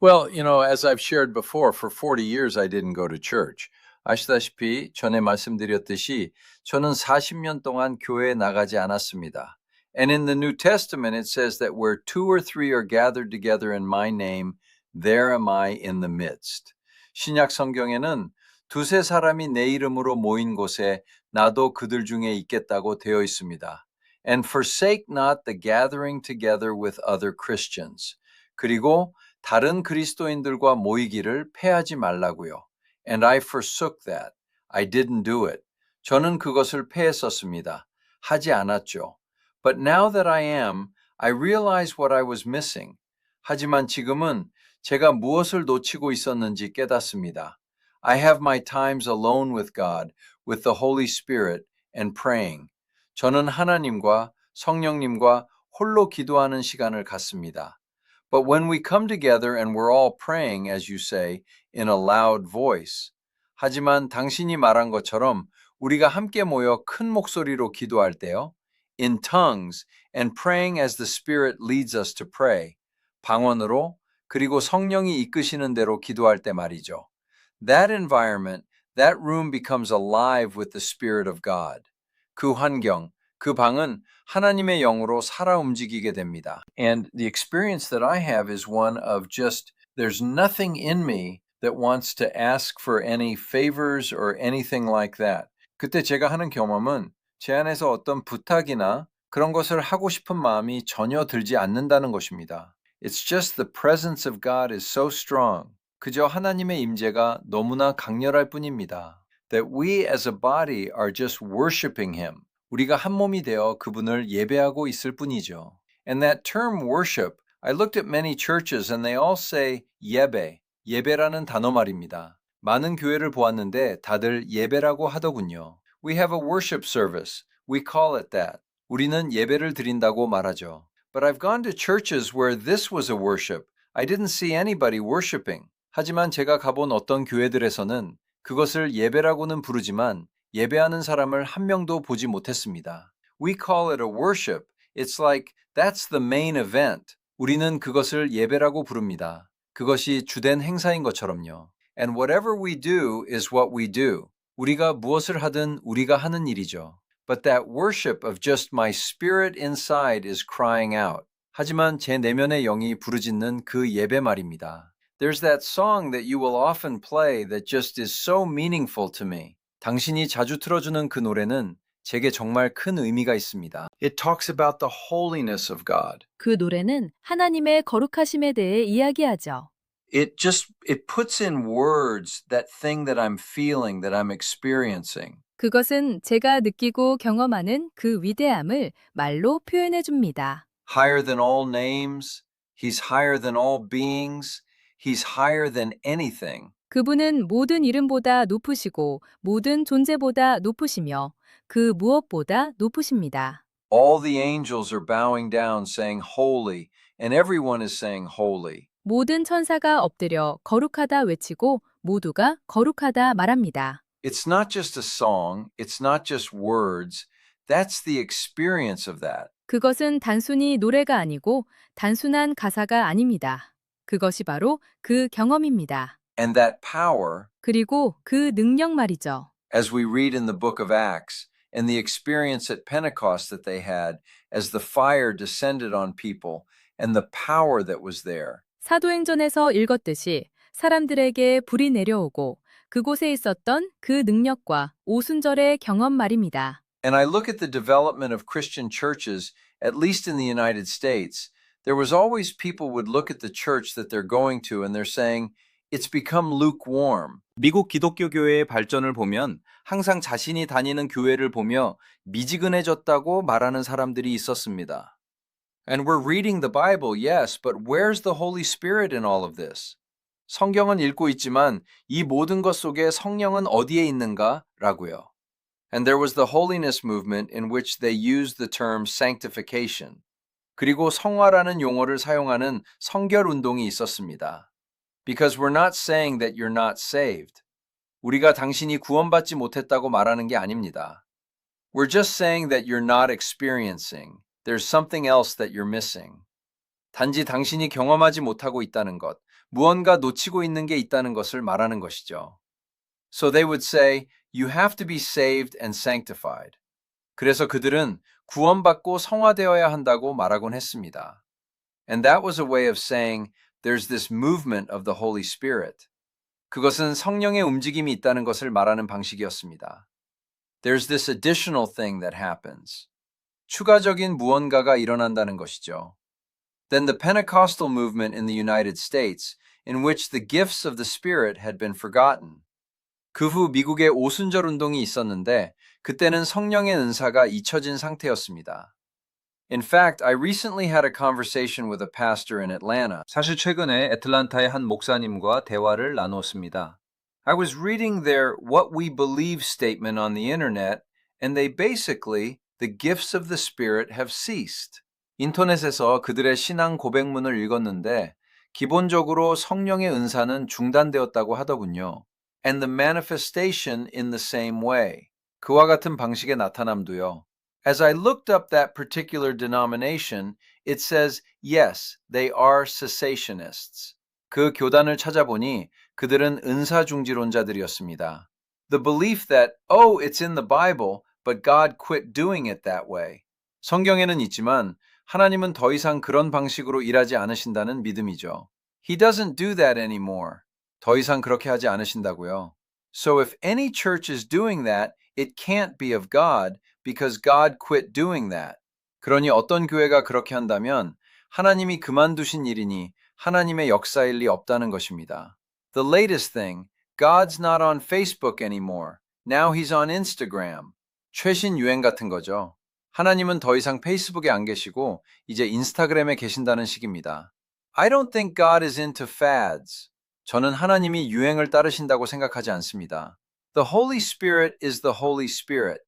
Well, as I've shared before, for 40 years I didn't go to church. 아시다시피 전에 말씀드렸듯이 저는 40년 동안 교회에 나가지 않았습니다. And in the New Testament it says that where two or three are gathered together in my name, there am I in the midst. 신약 성경에는 두세 사람이 내 이름으로 모인 곳에 나도 그들 중에 있겠다고 되어 있습니다. And forsake not the gathering together with other Christians. 그리고 다른 그리스도인들과 모이기를 패하지 말라고요. And I forsook that. I didn't do it. 저는 그것을 패했었습니다. 하지 않았죠. But now that I am, I realize what I was missing. 하지만 지금은 제가 무엇을 놓치고 있었는지 깨닫습니다. I have my times alone with God, with the Holy Spirit, and praying. 저는 하나님과 성령님과 홀로 기도하는 시간을 갖습니다. But when we come together and we're all praying, as you say, in a loud voice. 하지만 당신이 말한 것처럼 우리가 함께 모여 큰 목소리로 기도할 때요. In tongues and praying as the Spirit leads us to pray. 방언으로 그리고 성령이 이끄시는 대로 기도할 때 말이죠. That environment, that room becomes alive with the Spirit of God. 그 환경, 그 방은 하나님의 영으로 살아 움직이게 됩니다. And the experience that I have is one of just, there's nothing in me that wants to ask for any favors or anything like that. 그때 제가 하는 경험은 제 안에서 어떤 부탁이나 그런 것을 하고 싶은 마음이 전혀 들지 않는다는 것입니다. It's just the presence of God is so strong. 그저 하나님의 임재가 너무나 강렬할 뿐입니다. That we as a body are just worshiping Him. 우리가 한 몸이 되어 그분을 예배하고 있을 뿐이죠. And that term worship, I looked at many churches and they all say 예배, 예배라는 단어 말입니다. 많은 교회를 보았는데 다들 예배라고 하더군요. We have a worship service. We call it that. 우리는 예배를 드린다고 말하죠. But I've gone to churches where this was a worship. I didn't see anybody worshiping. 하지만 제가 가본 어떤 교회들에서는 그것을 예배라고는 부르지만 예배하는 사람을 한 명도 보지 못했습니다. We call it a worship. It's like that's the main event. 우리는 그것을 예배라고 부릅니다. 그것이 주된 행사인 것처럼요. And whatever we do is what we do. 우리가 무엇을 하든 우리가 하는 일이죠. But that worship of just my spirit inside is crying out. 하지만 제 내면의 영이 부르짖는 그 예배 말입니다. There's that song that you will often play that just is so meaningful to me. 당신이 자주 틀어주는 그 노래는 제게 정말 큰 의미가 있습니다. It talks about the holiness of God. 그 노래는 하나님의 거룩하심에 대해 이야기하죠. It puts in words that thing that I'm feeling, that I'm experiencing. 그것은 제가 느끼고 경험하는 그 위대함을 말로 표현해 줍니다. Higher than all names, He's higher than all beings, He's higher than anything. 그분은 모든 이름보다 높으시고 모든 존재보다 높으시며 그 무엇보다 높으십니다. All the angels are bowing down saying holy, and everyone is saying holy. 모든 천사가 엎드려 거룩하다 외치고 모두가 거룩하다 말합니다. It's not just a song, it's not just words, that's the experience of that. 그것은 단순히 노래가 아니고 단순한 가사가 아닙니다. 그것이 바로 그 경험입니다. And that power, 그리고 그 능력 말이죠. as we read in the book of Acts, and the experience at Pentecost that they had as the fire descended on people and the power that was there. 사도행전에서 읽었듯이 사람들에게 불이 내려오고 그곳에 있었던 그 능력과 오순절의 경험 말입니다. And I look at the development of Christian churches, at least in the United States, there was always people would look at the church that they're going to and they're saying, it's become lukewarm. 미국 기독교 교회의 발전을 보면 항상 자신이 다니는 교회를 보며 미지근해졌다고 말하는 사람들이 있었습니다. And we're reading the Bible, yes, but where's the Holy Spirit in all of this? 성경은 읽고 있지만 이 모든 것 속에 성령은 어디에 있는가? 라고요. And there was the holiness movement in which they used the term sanctification. 그리고 성화라는 용어를 사용하는 성결 운동이 있었습니다. Because we're not saying that you're not saved. 우리가 당신이 구원받지 못했다고 말하는 게 아닙니다. We're just saying that you're not experiencing. There's something else that you're missing. 단지 당신이 경험하지 못하고 있다는 것, 무언가 놓치고 있는 게 있다는 것을 말하는 것이죠. So they would say, you have to be saved and sanctified. 그래서 그들은 구원받고 성화되어야 한다고 말하곤 했습니다. And that was a way of saying, there's this movement of the Holy Spirit. 그것은 성령의 움직임이 있다는 것을 말하는 방식이었습니다. There's this additional thing that happens. 추가적인 무언가가 일어난다는 것이죠. Then the Pentecostal movement in the United States, in which the gifts of the Spirit had been forgotten. 그 후 미국에 오순절 운동이 있었는데 그때는 성령의 은사가 잊혀진 상태였습니다. In fact, I recently had a conversation with a pastor in Atlanta. 사실 최근에 애틀란타의 한 목사님과 대화를 나누었습니다. I was reading their What We Believe statement on the internet, and they basically, the gifts of the Spirit have ceased. 인터넷에서 그들의 신앙 고백문을 읽었는데 기본적으로 성령의 은사는 중단되었다고 하더군요. And the manifestation in the same way. 그와 같은 방식의 나타남도요. As I looked up that particular denomination, it says, yes, they are cessationists. 그 교단을 찾아보니 그들은 은사중지론자들이었습니다. The belief that, oh, it's in the Bible, but God quit doing it that way. 성경에는 있지만 하나님은 더 이상 그런 방식으로 일하지 않으신다는 믿음이죠. He doesn't do that anymore. 더 이상 그렇게 하지 않으신다고요. So if any church is doing that, it can't be of God because God quit doing that. 그러니 어떤 교회가 그렇게 한다면 하나님이 그만두신 일이니 하나님의 역사일 리 없다는 것입니다. The latest thing, God's not on Facebook anymore. Now he's on Instagram. 최신 유행 같은 거죠. 하나님은 더 이상 페이스북에 안 계시고 이제 인스타그램에 계신다는 식입니다. I don't think God is into fads. 저는 하나님이 유행을 따르신다고 생각하지 않습니다. The Holy Spirit is the Holy Spirit,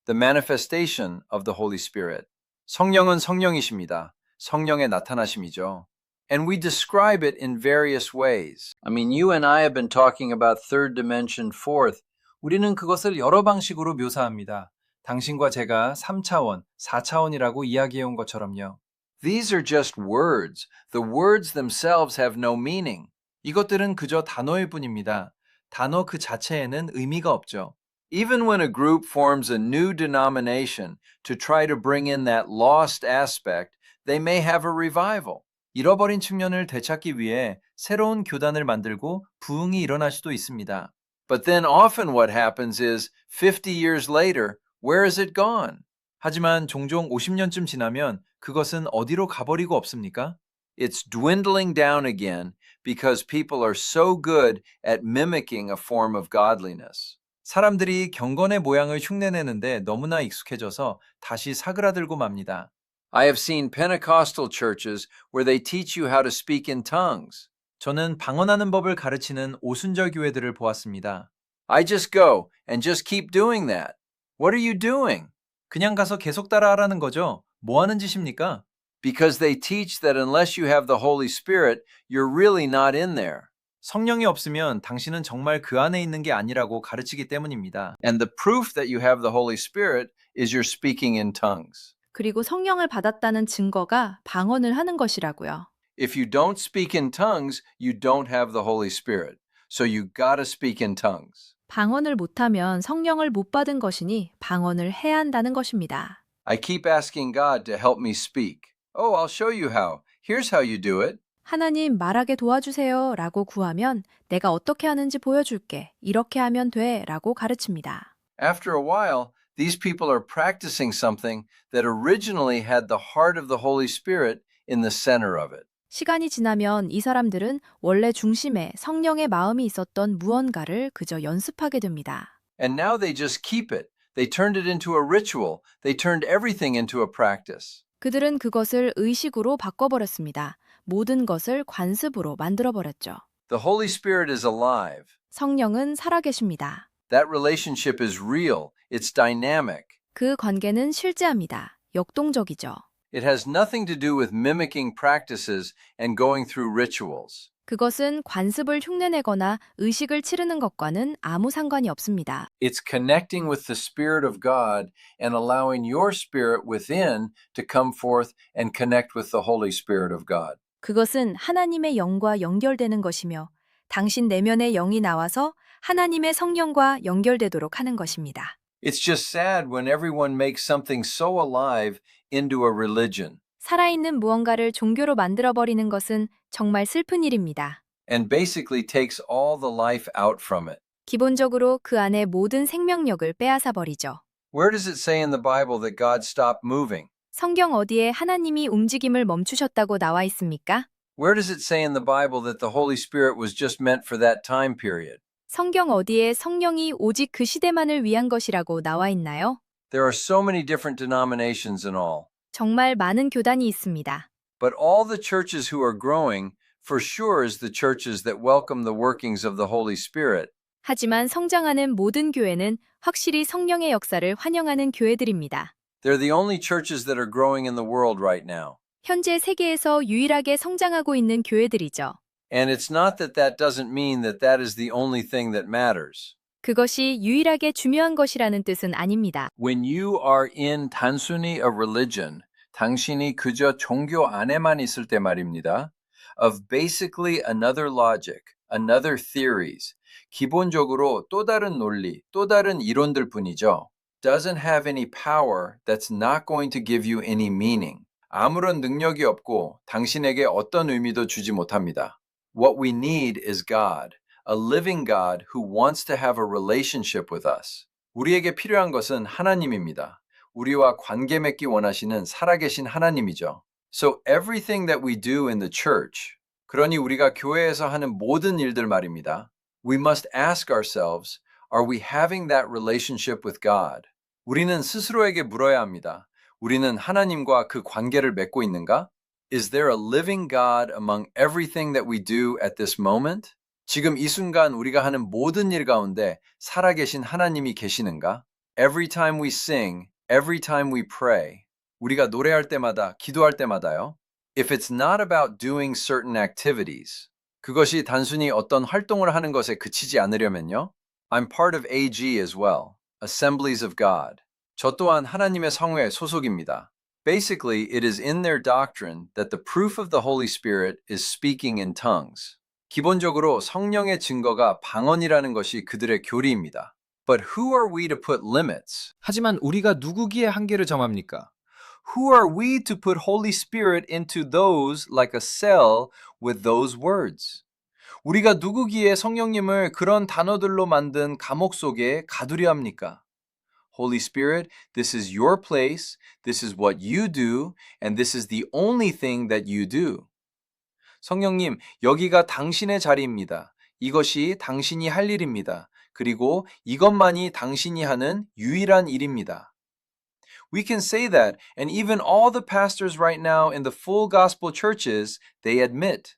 the manifestation of the Holy Spirit. 성령은 성령이십니다. 성령의 나타나심이죠. And we describe it in various ways. I mean, you and I have been talking about third dimension, fourth. 우리는 그것을 여러 방식으로 묘사합니다. 당신과 제가 3차원, 4차원이라고 이야기해온 것처럼요. These are just words. The words themselves have no meaning. 이것들은 그저 단어일 뿐입니다. 단어 그 자체에는 의미가 없죠. Even when a group forms a new denomination to try to bring in that lost aspect, they may have a revival. 잃어버린 측면을 되찾기 위해 새로운 교단을 만들고 부흥이 일어날 수도 있습니다. But then often what happens is 50 years later, where has it gone? 하지만 종종 50년쯤 지나면 그것은 어디로 가버리고 없습니까? It's dwindling down again because people are so good at mimicking a form of godliness. 사람들이 경건의 모양을 흉내내는데 너무나 익숙해져서 다시 사그라들고 맙니다. I have seen Pentecostal churches where they teach you how to speak in tongues. 저는 방언하는 법을 가르치는 오순절 교회들을 보았습니다. I just go and just keep doing that. What are you doing? 그냥 가서 계속 따라하라는 거죠. 뭐 하는 짓입니까? Because they teach that unless you have the Holy Spirit, you're really not in there. 성령이 없으면 당신은 정말 그 안에 있는 게 아니라고 가르치기 때문입니다. And the proof that you have the Holy Spirit is you're speaking in tongues. 그리고 성령을 받았다는 증거가 방언을 하는 것이라고요. If you don't speak in tongues, you don't have the Holy Spirit. So you gotta speak in tongues. 방언을 못하면 성령을 못 받은 것이니 방언을 해야 한다는 것입니다. I keep asking God to help me speak. Oh, I'll show you how. Here's how you do it. 하나님 말하게 도와주세요 라고 구하면 내가 어떻게 하는지 보여줄게. 이렇게 하면 돼 라고 가르칩니다. After a while, these people are practicing something that originally had the heart of the Holy Spirit in the center of it. 시간이 지나면 이 사람들은 원래 중심에 성령의 마음이 있었던 무언가를 그저 연습하게 됩니다. And now they just keep it. They turned it into a ritual. They turned everything into a practice. 그들은 그것을 의식으로 바꿔버렸습니다. 모든 것을 관습으로 만들어버렸죠. The Holy Spirit is alive. 성령은 살아계십니다. That relationship is real. It's dynamic. 그 관계는 실제합니다. 역동적이죠. It has nothing to do with mimicking practices and going through rituals. 그것은 관습을 흉내내거나 의식을 치르는 것과는 아무 상관이 없습니다. It's connecting with the Spirit of God and allowing your spirit within to come forth and connect with the Holy Spirit of God. 그것은 하나님의 영과 연결되는 것이며 당신 내면의 영이 나와서 하나님의 성령과 연결되도록 하는 것입니다. It's just sad when everyone makes something so alive into a religion 살아있는 무언가를 종교로 만들어버리는 것은 정말 슬픈 일입니다. and basically takes all the life out from it. 기본적으로 그 안에 모든 생명력을 빼앗아 버리죠. Where does it say in the Bible that God stopped moving? 성경 어디에 하나님이 움직임을 멈추셨다고 나와 있습니까? Where does it say in the Bible that the Holy Spirit was just meant for that time period? 성경 어디에 성령이 오직 그 시대만을 위한 것이라고 나와 있나요? There are so many different denominations and all. 정말 많은 교단이 있습니다. But all the churches who are growing, for sure, is the churches that welcome the workings of the Holy Spirit. 하지만 성장하는 모든 교회는 확실히 성령의 역사를 환영하는 교회들입니다. They're the only churches that are growing in the world right now. 현재 세계에서 유일하게 성장하고 있는 교회들이죠. And it's not that that doesn't mean that that is the only thing that matters. 그것이 유일하게 중요한 것이라는 뜻은 아닙니다. When you are in 단순히 a religion, 당신이 그저 종교 안에만 있을 때 말입니다. Of basically another logic, another theories, 기본적으로 또 다른 논리, 또 다른 이론들 뿐이죠. Doesn't have any power that's not going to give you any meaning. 아무런 능력이 없고 당신에게 어떤 의미도 주지 못합니다. What we need is God, a living God who wants to have a relationship with us. 우리에게 필요한 것은 하나님입니다. 우리와 관계 맺기 원하시는 살아계신 하나님이죠. So everything that we do in the church, 그러니 우리가 교회에서 하는 모든 일들 말입니다. We must ask ourselves, are we having that relationship with God? 우리는 스스로에게 물어야 합니다. 우리는 하나님과 그 관계를 맺고 있는가? Is there a living God among everything that we do at this moment? 지금 이 순간 우리가 하는 모든 일 가운데 살아계신 하나님이 계시는가? Every time we sing, every time we pray. 우리가 노래할 때마다, 기도할 때마다요. If it's not about doing certain activities, 그것이 단순히 어떤 활동을 하는 것에 그치지 않으려면요. I'm part of AG as well, Assemblies of God. 저 또한 하나님의 성회의 소속입니다. Basically, it is in their doctrine that the proof of the Holy Spirit is speaking in tongues. 기본적으로 성령의 증거가 방언이라는 것이 그들의 교리입니다. But who are we to put limits? 하지만 우리가 누구기에 한계를 정합니까? Who are we to put Holy Spirit into those like a cell with those words? 우리가 누구기에 성령님을 그런 단어들로 만든 감옥 속에 가두려 합니까? Holy Spirit, this is your place, this is what you do, and this is the only thing that you do. 성령님, 여기가 당신의 자리입니다. 이것이 당신이 할 일입니다. 그리고 이것만이 당신이 하는 유일한 일입니다. We can say that, and even all the pastors right now in the full gospel churches, they admit.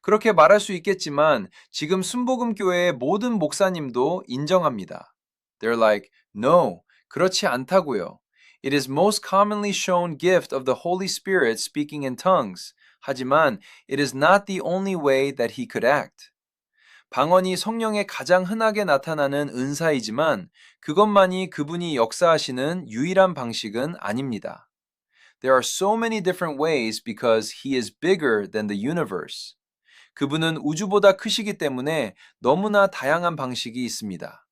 그렇게 말할 수 있겠지만 지금 순복음 교회의 모든 목사님도 인정합니다. They're like, no, 그렇지 않다고요. It is most commonly shown gift of the Holy Spirit speaking in tongues. 하지만 it is not the only way that he could act. 방언이 성령에 가장 흔하게 나타나는 은사이지만 그것만이 그분이 역사하시는 유일한 방식은 아닙니다. There are so many different ways because he is bigger than the universe. 그분은 우주보다 크시기 때문에 너무나 다양한 방식이 있습니다.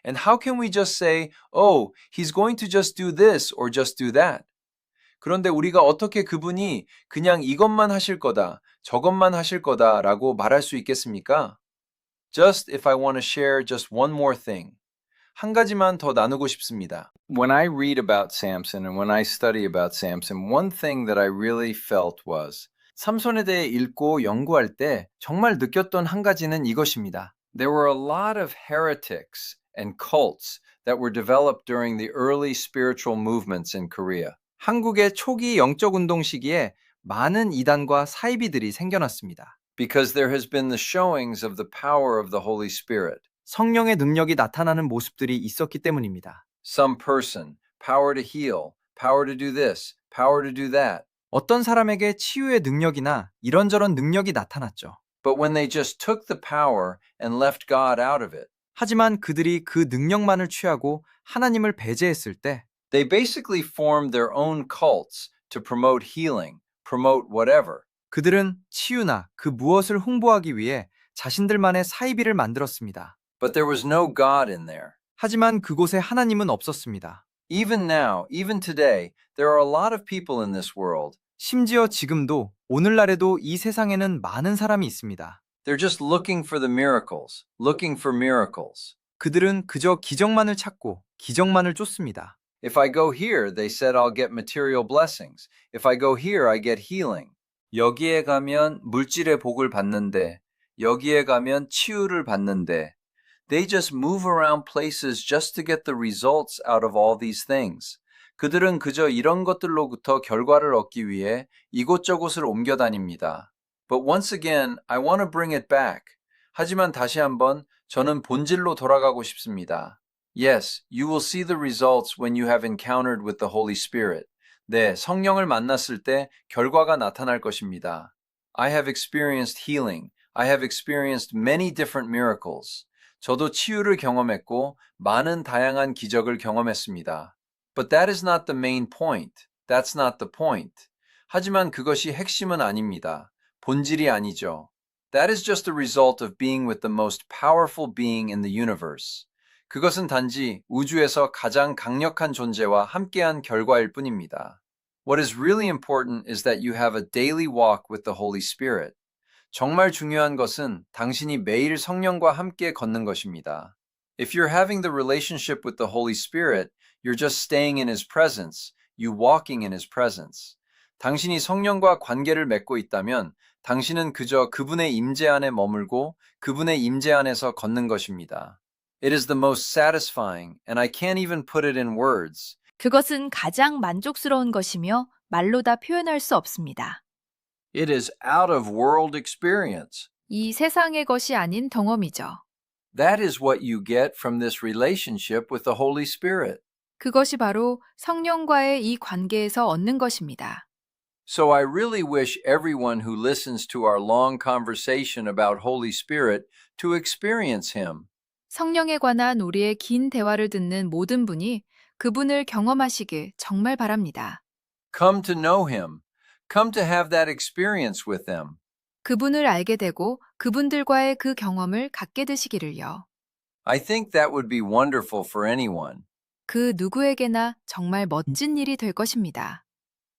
And how can we just say, oh, he's going to just do this or just do that? 그런데 우리가 어떻게 그분이 그냥 이것만 하실 거다, 저것만 하실 거다라고 말할 수 있겠습니까? Just if I want to share just one more thing. 한 가지만 더 나누고 싶습니다. When I read about Samson and when I study about Samson, one thing that I really felt was 삼손에 대해 읽고 연구할 때 정말 느꼈던 한 가지는 이것입니다. There were a lot of heretics and cults that were developed during the early spiritual movements in Korea. 한국의 초기 영적 운동 시기에 많은 이단과 사이비들이 생겨났습니다. Because there has been the showings of the power of the Holy Spirit. 성령의 능력이 나타나는 모습들이 있었기 때문입니다. Some person, power to heal, power to do this, power to do that. 어떤 사람에게 치유의 능력이나 이런저런 능력이 나타났죠. But when they just took the power and left God out of it. 하지만 그들이 그 능력만을 취하고 하나님을 배제했을 때 They basically formed their own cults to promote healing, promote whatever. 그들은 치유나 그 무엇을 홍보하기 위해 자신들만의 사이비를 만들었습니다. But there was no God in there. 하지만 그곳에 하나님은 없었습니다. Even now, even today, there are a lot of people in this world. 심지어 지금도 오늘날에도 이 세상에는 많은 사람이 있습니다. They're just looking for the miracles, looking for miracles. 그들은 그저 기적만을 찾고 기적만을 쫓습니다. If I go here, they said I'll get material blessings. If I go here, I get healing. 여기에 가면 물질의 복을 받는데, 여기에 가면 치유를 받는데, They just move around places just to get the results out of all these things. 그들은 그저 이런 것들로부터 결과를 얻기 위해 이곳저곳을 옮겨 다닙니다. But once again, I want to bring it back. 하지만 다시 한번 저는 본질로 돌아가고 싶습니다. Yes, you will see the results when you have encountered with the Holy Spirit. 네, 성령을 만났을 때 결과가 나타날 것입니다. I have experienced healing. I have experienced many different miracles. 저도 치유를 경험했고 많은 다양한 기적을 경험했습니다. But that is not the main point. That's not the point. 하지만 그것이 핵심은 아닙니다. 본질이 아니죠. That is just a result of being with the most powerful being in the universe. 그것은 단지 우주에서 가장 강력한 존재와 함께한 결과일 뿐입니다. What is really important is that you have a daily walk with the Holy Spirit. 정말 중요한 것은 당신이 매일 성령과 함께 걷는 것입니다. If you're having the relationship with the Holy Spirit, you're just staying in His presence, you walking in His presence. 당신이 성령과 관계를 맺고 있다면 당신은 그저 그분의 임재 안에 머물고 그분의 임재 안에서 걷는 것입니다. It is the most satisfying, and I can't even put it in words. 그것은 가장 만족스러운 것이며 말로 다 표현할 수 없습니다. It is out of world experience. 이 세상의 것이 아닌 경험이죠. That is what you get from this relationship with the Holy Spirit. 그것이 바로 성령과의 이 관계에서 얻는 것입니다. So I really wish everyone who listens to our long conversation about Holy Spirit to experience Him. 성령에 관한 우리의 긴 대화를 듣는 모든 분이 그분을 경험하시길 정말 바랍니다. Come to know Him. Come to have that experience with them. 그분을 알게 되고 그분들과의 그 경험을 갖게 되시기를요. I think that would be wonderful for anyone. 그 누구에게나 정말 멋진 일이 될 것입니다.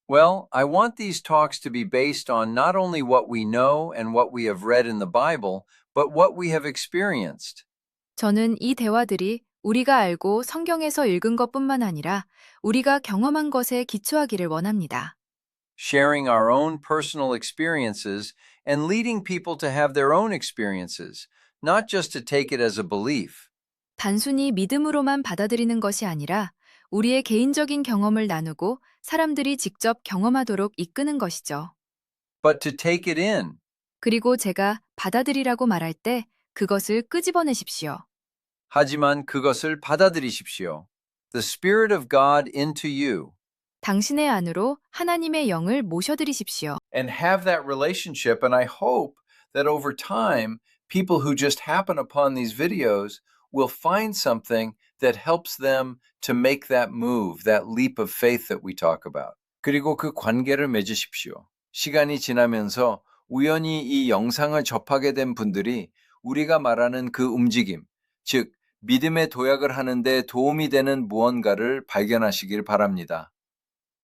Well, I want these talks to be based on not only what we know and what we have read in the Bible, but what we have experienced. 저는 이 대화들이 우리가 알고 성경에서 읽은 것뿐만 아니라 우리가 경험한 것에 기초하기를 원합니다. Sharing our own personal experiences and leading people to have their own experiences, not just to take it as a belief. 단순히 믿음으로만 받아들이는 것이 아니라 우리의 개인적인 경험을 나누고 사람들이 직접 경험하도록 이끄는 것이죠. But to take it in. 그리고 제가 받아들이라고 말할 때 그것을 끄집어내십시오. 하지만 그것을 받아들이십시오. The Spirit of God into you. 당신의 안으로 하나님의 영을 모셔들이십시오. And have that relationship. And I hope that over time, people who just happen upon these videos will find something that helps them to make that move, that leap of faith that we talk about. 그리고 그 관계를 맺으십시오. 시간이 지나면서 우연히 이 영상을 접하게 된 분들이 우리가 말하는 그 움직임, 즉 믿음의 도약을 하는 데 도움이 되는 무언가를 발견하시길 바랍니다.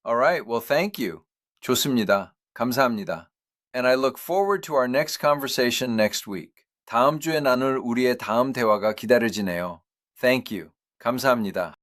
Alright, well, thank you. 좋습니다. 감사합니다. And I look forward to our next conversation next week. 다음 주에 나눌 우리의 다음 대화가 기다려지네요. Thank you. 감사합니다.